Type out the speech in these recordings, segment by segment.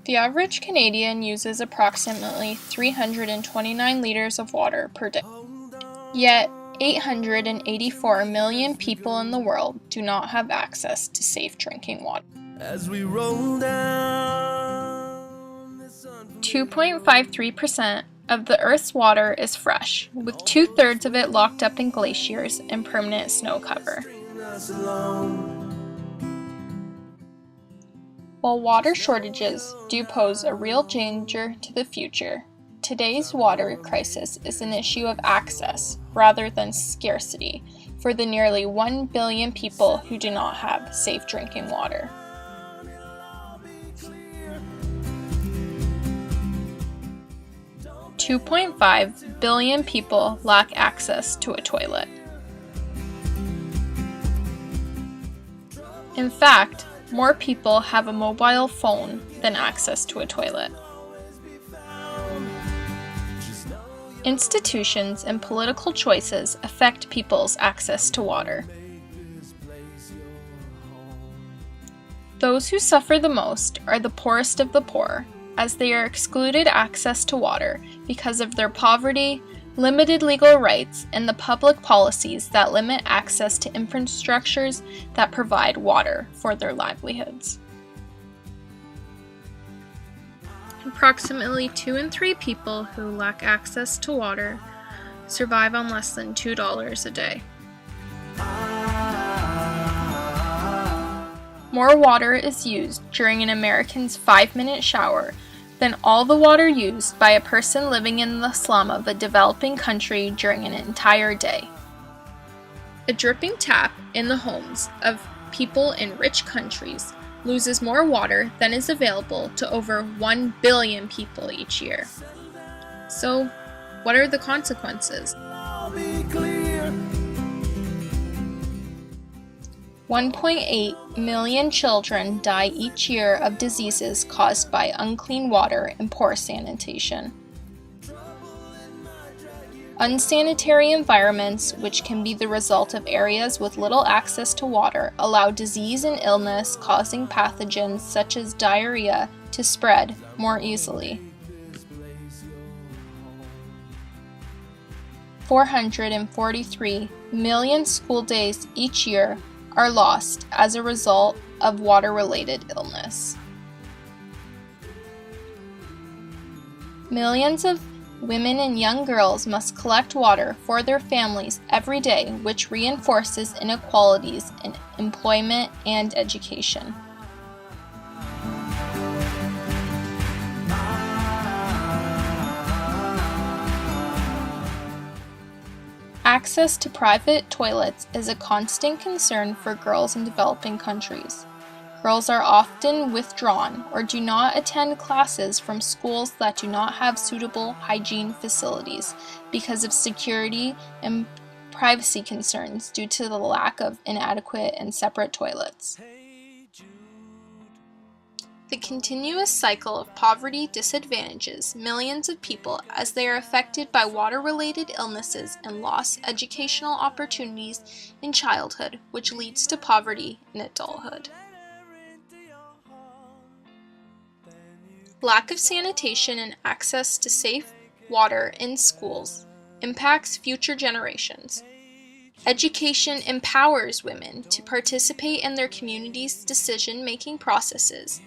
The average Canadian uses approximately 329 liters of water per day. Yet, 884 million people in the world do not have access to safe drinking water. As we roll down 2.53% of the Earth's water is fresh, with 2/3 of it locked up in glaciers and permanent snow cover. While water shortages do pose a real danger to the future, today's water crisis is an issue of access rather than scarcity for the nearly 1 billion people who do not have safe drinking water. $2.5 billion people lack access to a toilet. In fact, more people have a mobile phone than access to a toilet. Institutions and political choices affect people's access to water. Those who suffer the most are the poorest of the poor, as they are excluded access to water because of their poverty, limited legal rights, and the public policies that limit access to infrastructures that provide water for their livelihoods. Approximately 2 in 3 people who lack access to water survive on less than $2 a day. More water is used during an American's 5-minute shower than all the water used by a person living in the slum of a developing country during an entire day. A dripping tap in the homes of people in rich countries loses more water than is available to over 1 billion people each year. So, what are the consequences? 1.8 million children die each year of diseases caused by unclean water and poor sanitation. Unsanitary environments, which can be the result of areas with little access to water, allow disease and illness causing pathogens such as diarrhea to spread more easily. 443 million school days each year are lost as a result of water-related illness. Millions of women and young girls must collect water for their families every day, which reinforces inequalities in employment and education. Access to private toilets is a constant concern for girls in developing countries. Girls are often withdrawn or do not attend classes from schools that do not have suitable hygiene facilities because of security and privacy concerns due to the lack of inadequate and separate toilets. The continuous cycle of poverty disadvantages millions of people as they are affected by water-related illnesses and lost educational opportunities in childhood, which leads to poverty in adulthood. Lack of sanitation and access to safe water in schools impacts future generations. Education empowers women to participate in their community's decision-making processes.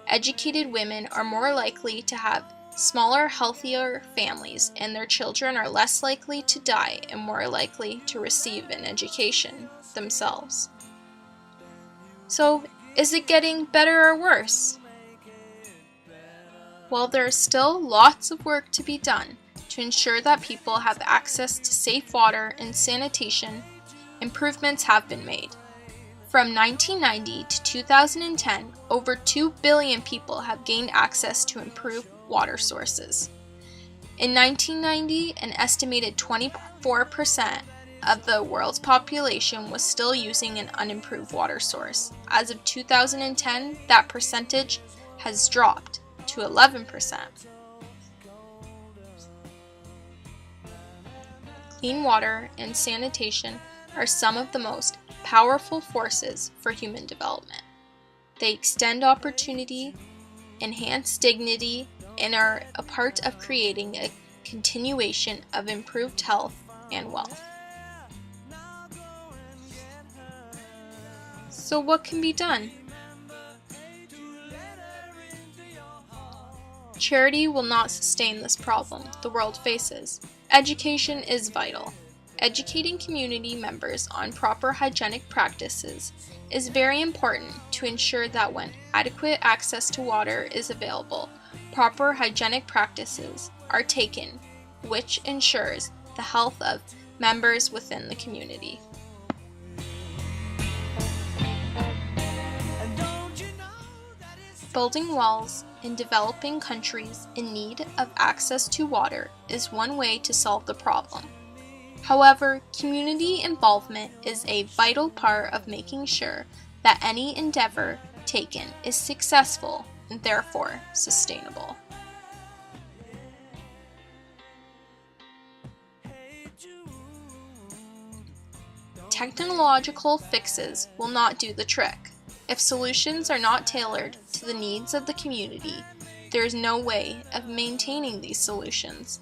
Educated women are more likely to have smaller, healthier families, and their children are less likely to die and more likely to receive an education themselves. So, is it getting better or worse? While there is still lots of work to be done to ensure that people have access to safe water and sanitation, improvements have been made. From 1990 to 2010, over 2 billion people have gained access to improved water sources. In 1990, an estimated 24% of the world's population was still using an unimproved water source. As of 2010, that percentage has dropped to 11%. Clean water and sanitation are some of the most powerful forces for human development. They extend opportunity, enhance dignity, and are a part of creating a continuation of improved health and wealth. So what can be done? Charity will not sustain this problem the world faces. Education is vital. Educating community members on proper hygienic practices is very important to ensure that when adequate access to water is available, proper hygienic practices are taken, which ensures the health of members within the community. Building wells in developing countries in need of access to water is one way to solve the problem. However, community involvement is a vital part of making sure that any endeavor taken is successful and therefore sustainable. Technological fixes will not do the trick. If solutions are not tailored to the needs of the community, there is no way of maintaining these solutions.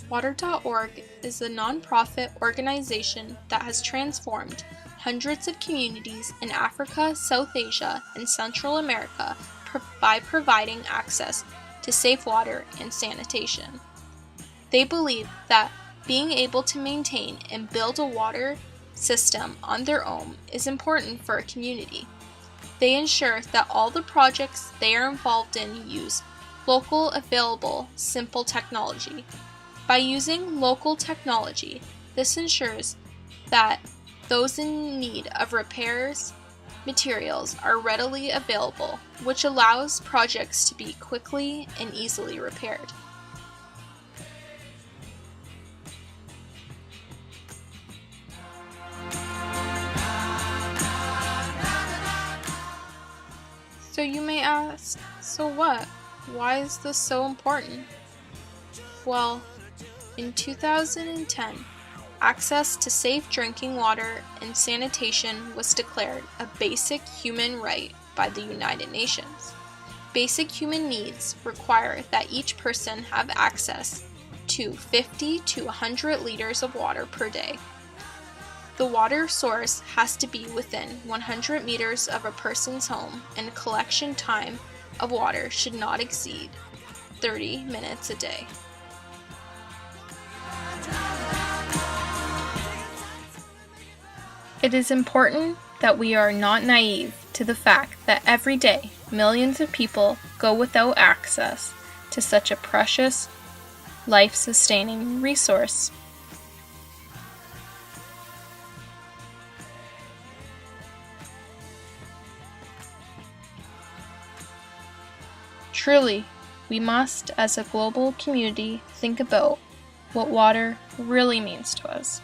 Water.org is a non-profit organization that has transformed hundreds of communities in Africa, South Asia, and Central America by providing access to safe water and sanitation. They believe that being able to maintain and build a water system on their own is important for a community. They ensure that all the projects they are involved in use local, available, simple technology. By using local technology, this ensures that those in need of repairs materials are readily available, which allows projects to be quickly and easily repaired. So you may ask, so what? Why is this so important? Well, in 2010, access to safe drinking water and sanitation was declared a basic human right by the United Nations. Basic human needs require that each person have access to 50 to 100 liters of water per day. The water source has to be within 100 meters of a person's home, and collection time of water should not exceed 30 minutes a day. It is important that we are not naive to the fact that every day millions of people go without access to such a precious, life-sustaining resource. Truly, we must, as a global community, think about what water really means to us.